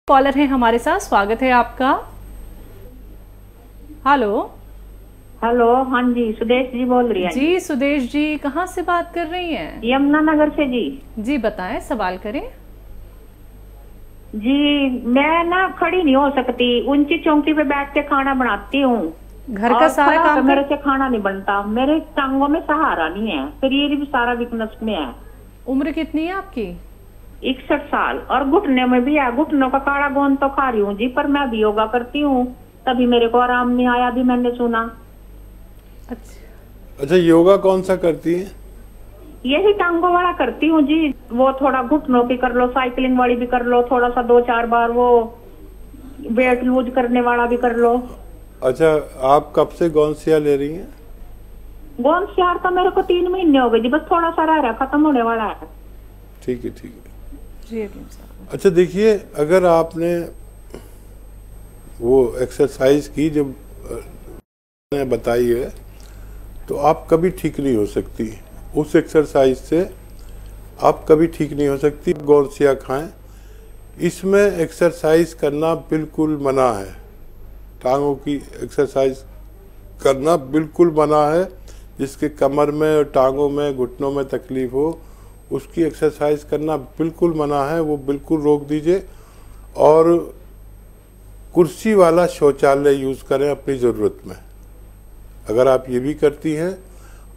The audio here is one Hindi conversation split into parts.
कॉलर है हमारे साथ, स्वागत है आपका। हेलो। हेलो, हाँ जी, सुदेश जी बोल रही है जी सुदेश जी, कहाँ से बात कर रही हैं? यमुनानगर से जी। जी बताएं, सवाल करें। जी मैं ना खड़ी नहीं हो सकती, ऊंची चौकी पे बैठ के खाना बनाती हूँ घर का और सारा खड़ा काम मेरे से खाना नहीं बनता। मेरे टांगों में सहारा नहीं है, शरीर भी सारा वीकनेस में है। उम्र कितनी है आपकी? 61 साल और घुटने में भी है। घुटनों का काढ़ा गोंद तो खा रही हूँ जी, पर मैं भी योगा करती हूँ, तभी मेरे को आराम नहीं आया, भी मैंने सुना। अच्छा, योगा कौन सा करती है? यही टांगों वाला करती हूँ जी। वो थोड़ा घुटनों की कर लो, साइकिलिंग वाली भी कर लो, थोड़ा सा 2-4 बार वो वेट लूज करने वाला भी कर लो। अच्छा, आप कब से गौनसिया ले रही हैं? गोंदसियार तो मेरे को 3 महीने हो गए जी, बस थोड़ा सा रह रहा, खत्म होने वाला है। ठीक है, ठीक है जी। अच्छा देखिए, अगर आपने वो एक्सरसाइज की जो मैंने बताई है, तो आप कभी ठीक नहीं हो सकती। उस एक्सरसाइज से आप कभी ठीक नहीं हो सकती। गौनसिया खाएं। इसमें एक्सरसाइज करना बिल्कुल मना है। टांगों की एक्सरसाइज करना बिल्कुल मना है। जिसके कमर में, टांगों में, घुटनों में तकलीफ हो, उसकी एक्सरसाइज करना बिल्कुल मना है। वो बिल्कुल रोक दीजिए और कुर्सी वाला शौचालय यूज़ करें अपनी ज़रूरत में। अगर आप ये भी करती हैं,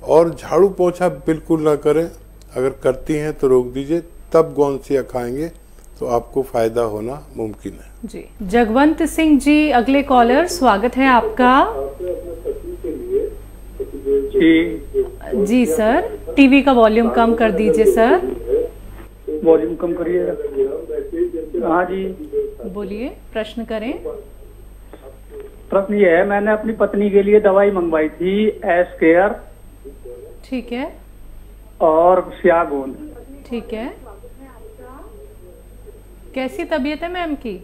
और झाड़ू पोछा बिल्कुल ना करें। अगर करती हैं तो रोक दीजिए, तब गौनसिया खाएंगे तो आपको फ़ायदा होना मुमकिन है। जी। जगवंत सिंह जी अगले कॉलर, स्वागत है आपका। जी सर, टीवी का वॉल्यूम कम कर दीजिए सर। वॉल्यूम कम करिए। हाँ जी बोलिए, प्रश्न करें। प्रश्न ये है, मैंने अपनी पत्नी के लिए दवाई मंगवाई थी, एस केयर। ठीक है। और सियागोन। ठीक है। कैसी तबीयत है मैम की?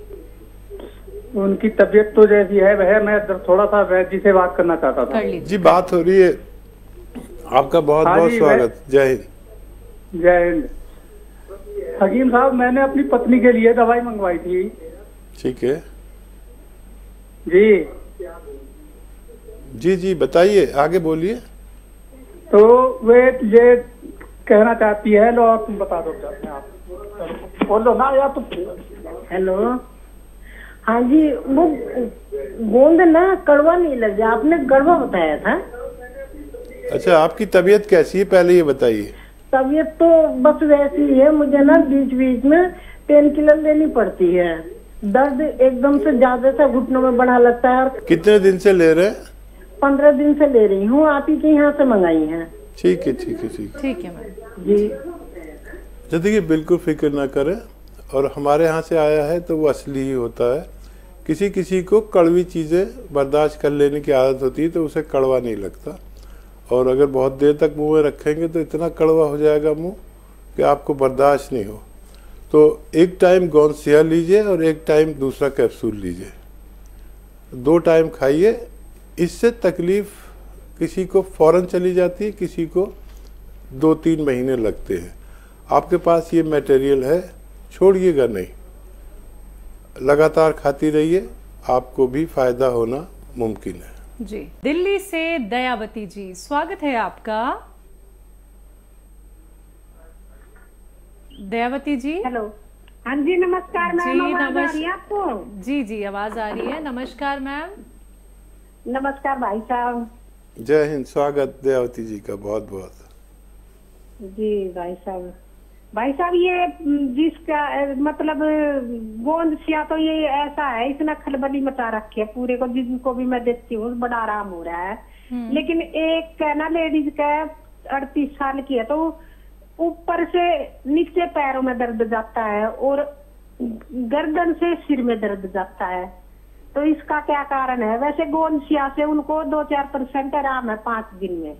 उनकी तबीयत तो जैसी है वह, मैं थोड़ा सा वैद्य जी से बात करना चाहता था। कर लीजिए जी, बात हो रही है। आपका बहुत बहुत स्वागत। जय हिंद। जय हिंद। हकीम साहब, मैंने अपनी पत्नी के लिए दवाई मंगवाई थी। ठीक है जी जी जी, बताइए, आगे बोलिए। तो वे ये कहना चाहती है, लो और तुम बता दो अपने आप। बोलो ना या तो। हेलो। हाँ जी, वो गोंद ना कड़वा नहीं लग गया, आपने गड़वा बताया था। अच्छा, आपकी तबीयत कैसी है पहले ये बताइए। तबीयत तो बस वैसी ही है, मुझे ना बीच बीच में पेन किलर लेनी पड़ती है। दर्द एकदम से ज्यादा सा घुटनों में बढ़ा लगता है। कितने दिन से ले रहे हैं? 15 दिन से ले रही हूँ, आप ही के यहाँ से मंगाई है। ठीक है, ठीक है, ठीक है। ठीक है मैम जी। तो देखिए, बिल्कुल फिक्र ना करें। और हमारे यहाँ से आया है तो वो असली ही होता है। किसी किसी को कड़वी चीज़ें बर्दाश्त कर लेने की आदत होती है, तो उसे कड़वा नहीं लगता। और अगर बहुत देर तक मुंह में रखेंगे तो इतना कड़वा हो जाएगा मुंह कि आपको बर्दाश्त नहीं हो। तो एक टाइम गौनसिया लीजिए और एक टाइम दूसरा कैप्सूल लीजिए। 2 टाइम खाइए। इससे तकलीफ किसी को फौरन चली जाती है, किसी को 2-3 महीने लगते हैं। आपके पास ये मटेरियल है, छोड़िएगा नहीं, लगातार खाती रहिए, आपको भी फायदा होना मुमकिन है। जी। दिल्ली से दयावती जी, स्वागत है आपका। दयावती जी। हेलो, हाँ जी, नमस्कार मैम। जी आवाज आ रही है आपको? जी जी, आवाज आ रही है। नमस्कार मैम। नमस्कार भाई साहब। जय हिंद। स्वागत दयावती जी का बहुत बहुत। जी भाई साहब, भाई साहब ये जिसका मतलब गोंदसिया, तो ये ऐसा है, इसने खलबली मचा रखी है पूरे को। जिनको भी मैं देखती हूँ बड़ा आराम हो रहा है। लेकिन एक है ना, लेडीज का 38 साल की है, तो ऊपर से नीचे पैरों में दर्द जाता है और गर्दन से सिर में दर्द जाता है। तो इसका क्या कारण है? वैसे गोंदसिया से उनको 2-4% आराम है 5 दिन में।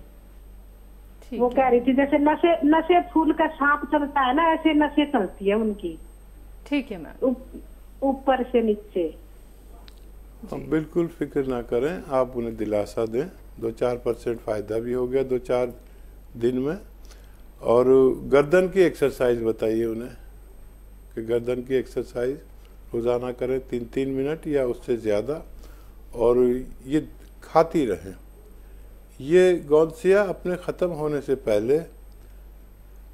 वो कह रही थी जैसे नशे नशे फूल का सांप चलता है ना, ऐसे नशे चलती है उनकी। ठीक है मैम। ऊपर से नीचे। बिल्कुल फिक्र ना करें, आप उन्हें दिलासा दें। 2-4% फायदा भी हो गया 2-4 दिन में। और गर्दन की एक्सरसाइज बताइए उन्हें कि गर्दन की एक्सरसाइज रोज़ाना करें 3-3 मिनट या उससे ज़्यादा, और ये खाती रहें। ये गौंदसिया अपने ख़त्म होने से पहले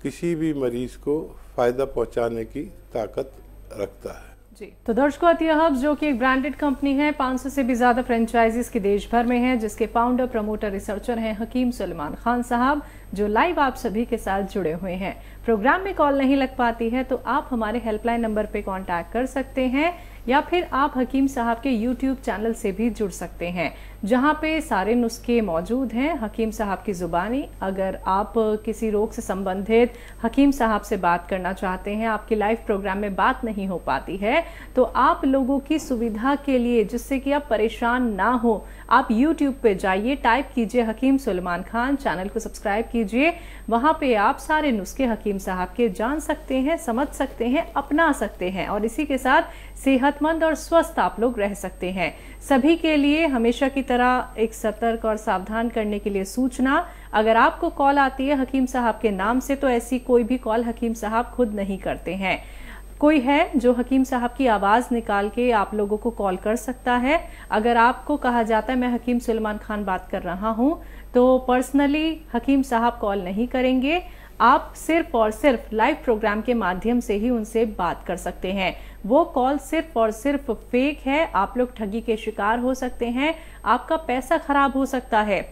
किसी भी मरीज़ को फ़ायदा पहुंचाने की ताकत रखता है। जी, तो दर्शकों, अतिया हर्ब्स जो कि एक ब्रांडेड कंपनी है, 500 से भी ज़्यादा फ्रेंचाइजीज की देश भर में है, जिसके फाउंडर, प्रमोटर, रिसर्चर हैं हकीम सुलेमान खान साहब, जो लाइव आप सभी के साथ जुड़े हुए हैं। प्रोग्राम में कॉल नहीं लग पाती है तो आप हमारे हेल्पलाइन नंबर पे कांटेक्ट कर सकते हैं, या फिर आप हकीम साहब के यूट्यूब चैनल से भी जुड़ सकते हैं, जहां पे सारे नुस्खे मौजूद हैं हकीम साहब की ज़ुबानी। अगर आप किसी रोग से संबंधित हकीम साहब से बात करना चाहते हैं, आपके लाइव प्रोग्राम में बात नहीं हो पाती है, तो आप लोगों की सुविधा के लिए, जिससे कि आप परेशान ना हो, आप YouTube पे जाइए, टाइप कीजिए हकीम सुलेमान खान, चैनल को सब्सक्राइब कीजिए। वहां पे आप सारे नुस्खे हकीम साहब के जान सकते हैं, समझ सकते हैं, अपना सकते हैं, और इसी के साथ सेहतमंद और स्वस्थ आप लोग रह सकते हैं। सभी के लिए हमेशा की तरह एक सतर्क और सावधान करने के लिए सूचना, अगर आपको कॉल आती है हकीम साहब के नाम से, तो ऐसी कोई भी कॉल हकीम साहब खुद नहीं करते हैं। कोई है जो हकीम साहब की आवाज़ निकाल के आप लोगों को कॉल कर सकता है। अगर आपको कहा जाता है मैं हकीम सुलेमान खान बात कर रहा हूं, तो पर्सनली हकीम साहब कॉल नहीं करेंगे। आप सिर्फ और सिर्फ लाइव प्रोग्राम के माध्यम से ही उनसे बात कर सकते हैं। वो कॉल सिर्फ और सिर्फ फेक है, आप लोग ठगी के शिकार हो सकते हैं, आपका पैसा खराब हो सकता है,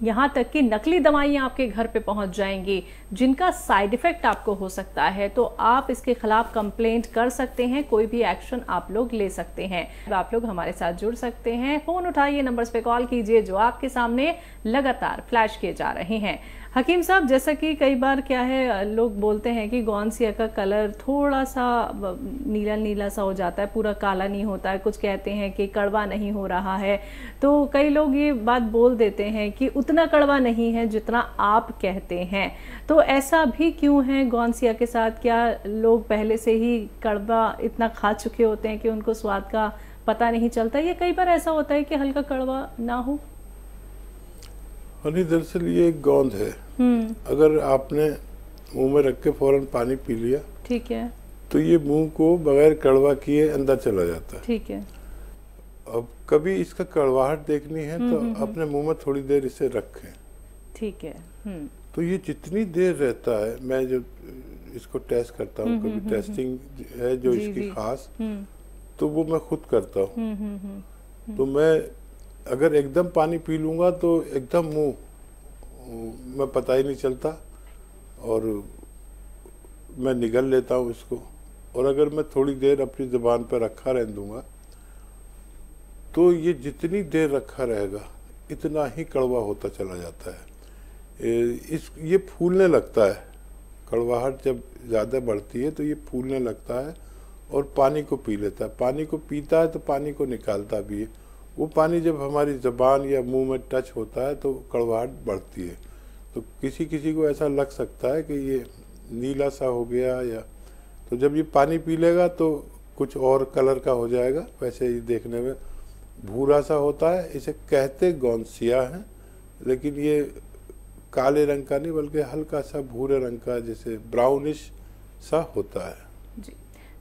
यहाँ तक कि नकली दवाइयाँ आपके घर पे पहुँच जाएंगी, जिनका साइड इफेक्ट आपको हो सकता है। तो आप इसके खिलाफ कंप्लेंट कर सकते हैं, कोई भी एक्शन आप लोग ले सकते हैं। आप लोग हमारे साथ जुड़ सकते हैं, फ़ोन उठाइए, नंबर्स पे कॉल कीजिए जो आपके सामने लगातार फ्लैश किए जा रहे हैं। हकीम साहब, जैसा कि कई बार क्या है, लोग बोलते हैं कि गौंदसिया का कलर थोड़ा सा नीला नीला सा हो जाता है, पूरा काला नहीं होता है, कुछ कहते हैं कि कड़वा नहीं हो रहा है, तो कई लोग ये बात बोल देते हैं कि उतना कड़वा नहीं है जितना आप कहते हैं। तो ऐसा भी क्यों है गौंदसिया के साथ? क्या लोग पहले से ही कड़वा इतना खा चुके होते हैं कि उनको स्वाद का पता नहीं चलता? या कई बार ऐसा होता है कि हल्का कड़वा ना हो? नहीं, दरअसल ये एक गोंद है। अगर आपने मुंह में रख के फौरन पानी पी लिया, ठीक है, तो ये मुंह को बगैर कड़वा किए अंदर चला जाता है। ठीक है। अब कभी इसका कड़वाहट देखनी है तो अपने मुंह में थोड़ी देर इसे रखें। ठीक है। तो ये जितनी देर रहता है, मैं जो इसको टेस्ट करता हूँ, कभी टेस्टिंग है जो इसकी खास, तो वो मैं खुद करता हूँ। तो मैं अगर एकदम पानी पी लूँगा तो एकदम मुंह में पता ही नहीं चलता और मैं निगल लेता हूँ इसको। और अगर मैं थोड़ी देर अपनी ज़ुबान पर रखा रहने दूँगा तो ये जितनी देर रखा रहेगा इतना ही कड़वा होता चला जाता है। ये फूलने लगता है, कड़वाहट जब ज़्यादा बढ़ती है तो ये फूलने लगता है और पानी को पी लेता है। पानी को पीता है तो पानी को निकालता भी है। वो पानी जब हमारी ज़बान या मुंह में टच होता है तो कड़वाहट बढ़ती है। तो किसी किसी को ऐसा लग सकता है कि ये नीला सा हो गया, या तो जब ये पानी पी लेगा तो कुछ और कलर का हो जाएगा। वैसे ही देखने में भूरा सा होता है। इसे कहते गौंदसिया है, लेकिन ये काले रंग का नहीं बल्कि हल्का सा भूरे रंग का, जैसे ब्राउनिश सा होता है। जी,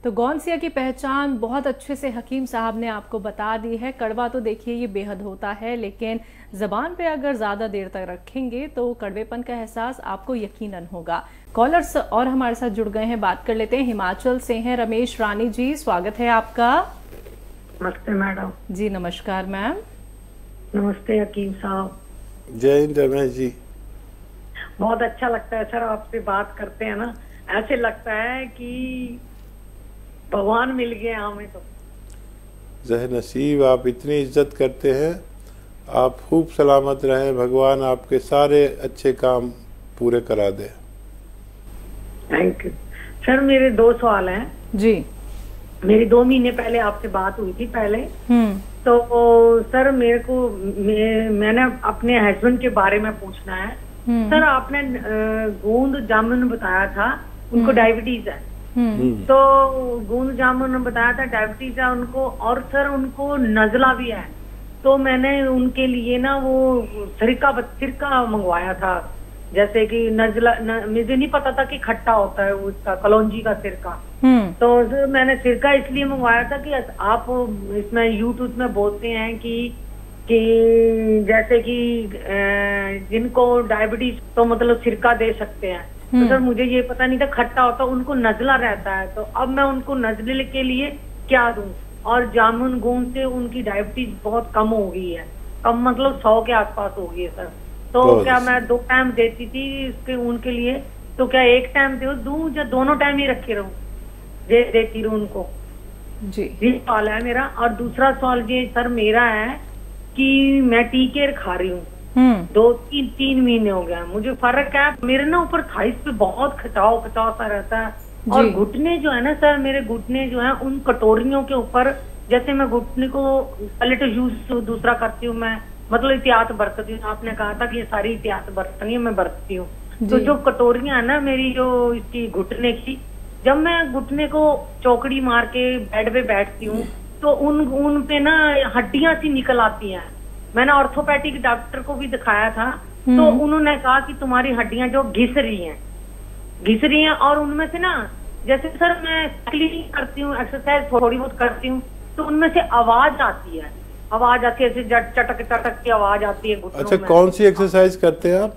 तो गौंदसिया की पहचान बहुत अच्छे से हकीम साहब ने आपको बता दी है। कड़वा तो देखिए ये बेहद होता है, लेकिन ज़बान पे अगर ज़्यादा देर तक रखेंगे तो कड़वेपन का एहसास आपको यकीनन होगा। कॉलर्स और हमारे साथ जुड़ गए हैं, बात कर लेते हैं। हिमाचल से हैं रमेश रानी जी, स्वागत है आपका। नमस्ते मैडम। जी नमस्कार मैम। नमस्ते हकीम साहब। जय हिंद रमेश जी। बहुत अच्छा लगता है सर आपसे बात करते हैं ना, ऐसे लगता है कि भगवान मिल गए हमें। तो जह नसीब, आप इतनी इज्जत करते हैं, आप खूब सलामत रहें, भगवान आपके सारे अच्छे काम पूरे करा दे। Thank you sir. मेरे 2 सवाल हैं जी। मेरी 2 महीने पहले आपसे बात हुई थी पहले। तो सर मेरे को मैंने अपने हस्बैंड के बारे में पूछना है। सर आपने गोंद जामुन बताया था, उनको डायबिटीज है। तो गोंद जामुन बताया था डायबिटीज है उनको, और सर उनको नजला भी है। तो मैंने उनके लिए ना वो सिरका मंगवाया था, जैसे कि नजला मुझे नहीं पता था कि खट्टा होता है उसका कलौंजी का सिरका। तो मैंने सिरका इसलिए मंगवाया था कि आप इसमें यूट्यूब में बोलते हैं कि जैसे कि जिनको डायबिटीज तो मतलब सिरका दे सकते हैं। तो सर मुझे ये पता नहीं था खट्टा होता, उनको नजला रहता है। तो अब मैं उनको नजले के लिए क्या दूं? और जामुन गोंद से उनकी डायबिटीज बहुत कम हो गई है, कम मतलब 100 के आसपास हो गई है सर। तो क्या मैं 2 टाइम देती थी इसके उनके लिए, तो क्या 1 टाइम दूं या दोनों टाइम ही रखे रहूं, देती रहूं उनको? जी ये सवाल है मेरा। और दूसरा सवाल ये सर मेरा है कि मैं टी केयर खा रही हूँ 2-3 महीने हो गया, मुझे फर्क है। मेरे ना ऊपर थाइस पे बहुत खिंचाव सा रहता है, और घुटने जो है ना सर, मेरे घुटने जो है उन कटोरियों के ऊपर, जैसे मैं घुटने को पलट यूज दूसरा करती हूँ, मैं मतलब एहतियात बरतती हूँ। आपने कहा था कि ये सारी एहतियात बरतनी है, मैं बरतती हूँ। तो जो कटोरियां है ना मेरी, जो इसकी घुटने की, जब मैं घुटने को चौकड़ी मार के बेड पे बैठती हूँ तो उन पे ना हड्डियां सी निकल आती हैं। मैंने ऑर्थोपेडिक डॉक्टर को भी दिखाया था, तो उन्होंने कहा कि तुम्हारी हड्डियां जो घिस रही हैं, और उनमें से ना, जैसे सर मैं साइकिलिंग करती हूँ, एक्सरसाइज थोड़ी बहुत करती हूँ, तो उनमें से आवाज आती है, ऐसे चटक चटक की आवाज आती है घुटनों में। अच्छा, कौन सी एक्सरसाइज करते हैं आप?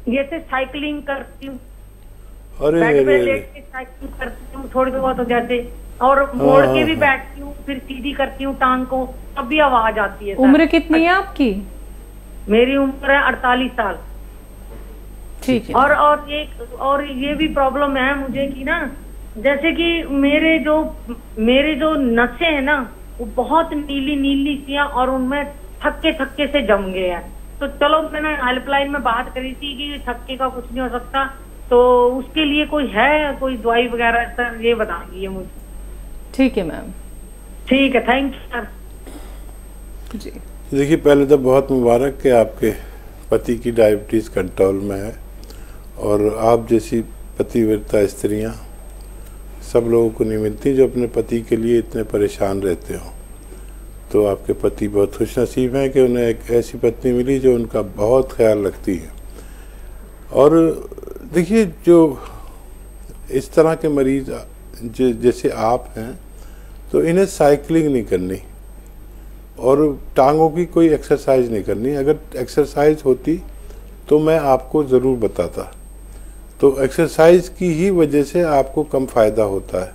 जैसे साइकिलिंग करती हूँ, अरे बेड पे लेट के साइकिलिंग करती हूँ थोड़ी बहुत हो जाते, और मोड़ के भी बैठती हूँ, फिर सीधी करती हूँ टांग को, तब भी आवाज आती है। उम्र कितनी है आपकी? मेरी उम्र है 48 साल। ठीक है। और ये भी प्रॉब्लम है मुझे कि ना, जैसे कि मेरे जो नसें हैं ना, वो बहुत नीली सी हैं, और उनमें थक्के से जम गए हैं। तो चलो मैंने हेल्पलाइन में बात करी थी कि थक्के का कुछ नहीं हो सकता, तो उसके लिए कोई दवाई वगैरह सर, ये बता दीजिए मुझे। ठीक है मैम। ठीक है, थैंक यू सर। जी देखिए, पहले तो बहुत मुबारक कि आपके पति की डायबिटीज़ कंट्रोल में है, और आप जैसी पतिव्रता स्त्रियां सब लोगों को नहीं मिलती जो अपने पति के लिए इतने परेशान रहते हो। तो आपके पति बहुत खुशनसीब हैं कि उन्हें एक ऐसी पत्नी मिली जो उनका बहुत ख्याल रखती है। और देखिए, जो इस तरह के मरीज जैसे आप हैं, तो इन्हें साइकिलिंग नहीं करनी और टांगों की कोई एक्सरसाइज नहीं करनी। अगर एक्सरसाइज होती तो मैं आपको ज़रूर बताता। तो एक्सरसाइज की ही वजह से आपको कम फ़ायदा होता है।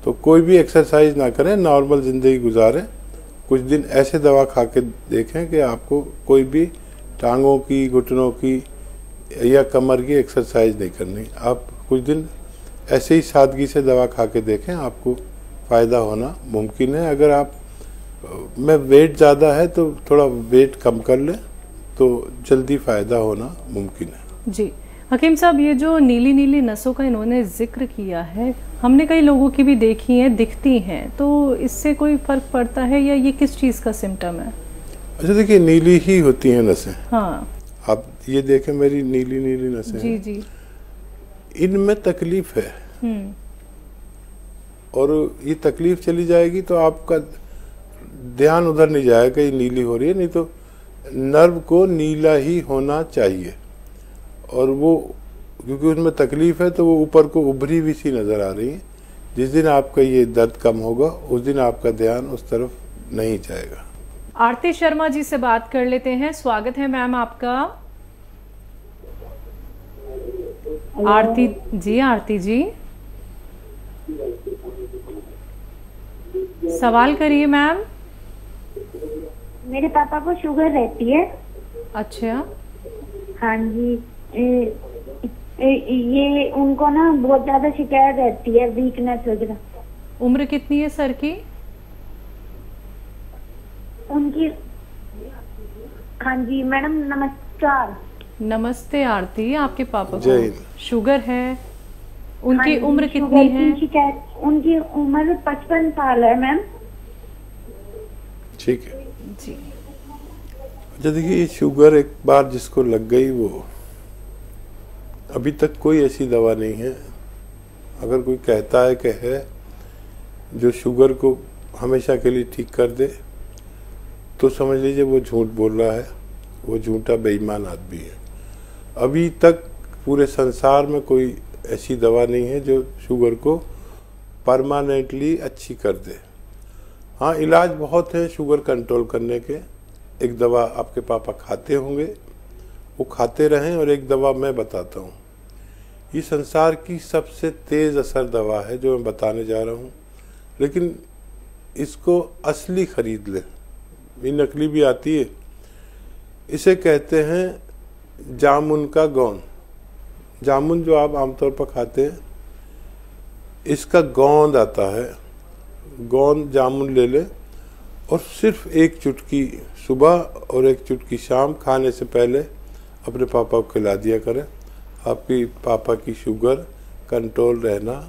तो कोई भी एक्सरसाइज ना करें, नॉर्मल ज़िंदगी गुजारें। कुछ दिन ऐसे दवा खा के देखें कि आपको कोई भी टांगों की, घुटनों की या कमर की एक्सरसाइज नहीं करनी। आप कुछ दिन ऐसे ही सादगी से दवा खा के देखें, आपको फ़ायदा होना मुमकिन है। अगर आप में वेट ज़्यादा है तो थोड़ा वेट कम कर लें, तो जल्दी फ़ायदा होना मुमकिन है। जी हकीम साहब, ये जो नीली नीली नसों का इन्होंने जिक्र किया है, हमने कई लोगों की भी देखी हैं, दिखती हैं, तो इससे कोई फर्क पड़ता है या ये किस चीज़ का सिम्टम है? अच्छा, देखिए, नीली ही होती हैं नसें। हाँ, आप ये देखें, मेरी नीली नीली नसें जी जी, इनमें तकलीफ है, और ये तकलीफ चली जाएगी तो आपका ध्यान उधर नहीं जाएगा ये नीली हो रही है। नहीं तो नर्व को नीला ही होना चाहिए, और वो क्योंकि उसमें तकलीफ है तो वो ऊपर को उभरी हुई सी नज़र आ रही है। जिस दिन आपका ये दर्द कम होगा उस दिन आपका ध्यान उस तरफ नहीं जाएगा। आरती शर्मा जी से बात कर लेते हैं। स्वागत है मैम आपका। आरती जी सवाल करिए मैम। मेरे पापा को शुगर रहती है। अच्छा, हाँ जी, ये उनको ना बहुत ज्यादा शिकायत रहती है, वीकनेस वगैरह। उम्र कितनी है सर की? उनकी, हाँ जी मैडम, नमस्कार। नमस्ते आरती, आपके पापा जय को हिंद। शुगर है, उनकी हाँ उम्र जी, कितनी है? उनकी उम्र 55 साल है मैम। ठीक है जी। अच्छा, देखिए, ये शुगर एक बार जिसको लग गई, वो अभी तक कोई ऐसी दवा नहीं है। अगर कोई कहता है कि है जो शुगर को हमेशा के लिए ठीक कर दे, तो समझ लीजिए वो झूठ बोल रहा है, वो झूठा बेईमान आदमी है। अभी तक पूरे संसार में कोई ऐसी दवा नहीं है जो शुगर को परमानेंटली अच्छी कर दे। हाँ, इलाज बहुत है शुगर कंट्रोल करने के। एक दवा आपके पापा खाते होंगे, वो खाते रहें, और एक दवा मैं बताता हूँ। ये संसार की सबसे तेज़ असर दवा है जो मैं बताने जा रहा हूँ, लेकिन इसको असली खरीद ले, ये नकली भी आती है। इसे कहते हैं जामुन का गोंद। जामुन जो आप आमतौर पर खाते हैं, इसका गोंद आता है। गोंद जामुन ले ले और सिर्फ एक चुटकी सुबह और एक चुटकी शाम खाने से पहले अपने पापा को खिला दिया करें। आपकी पापा की शुगर कंट्रोल रहना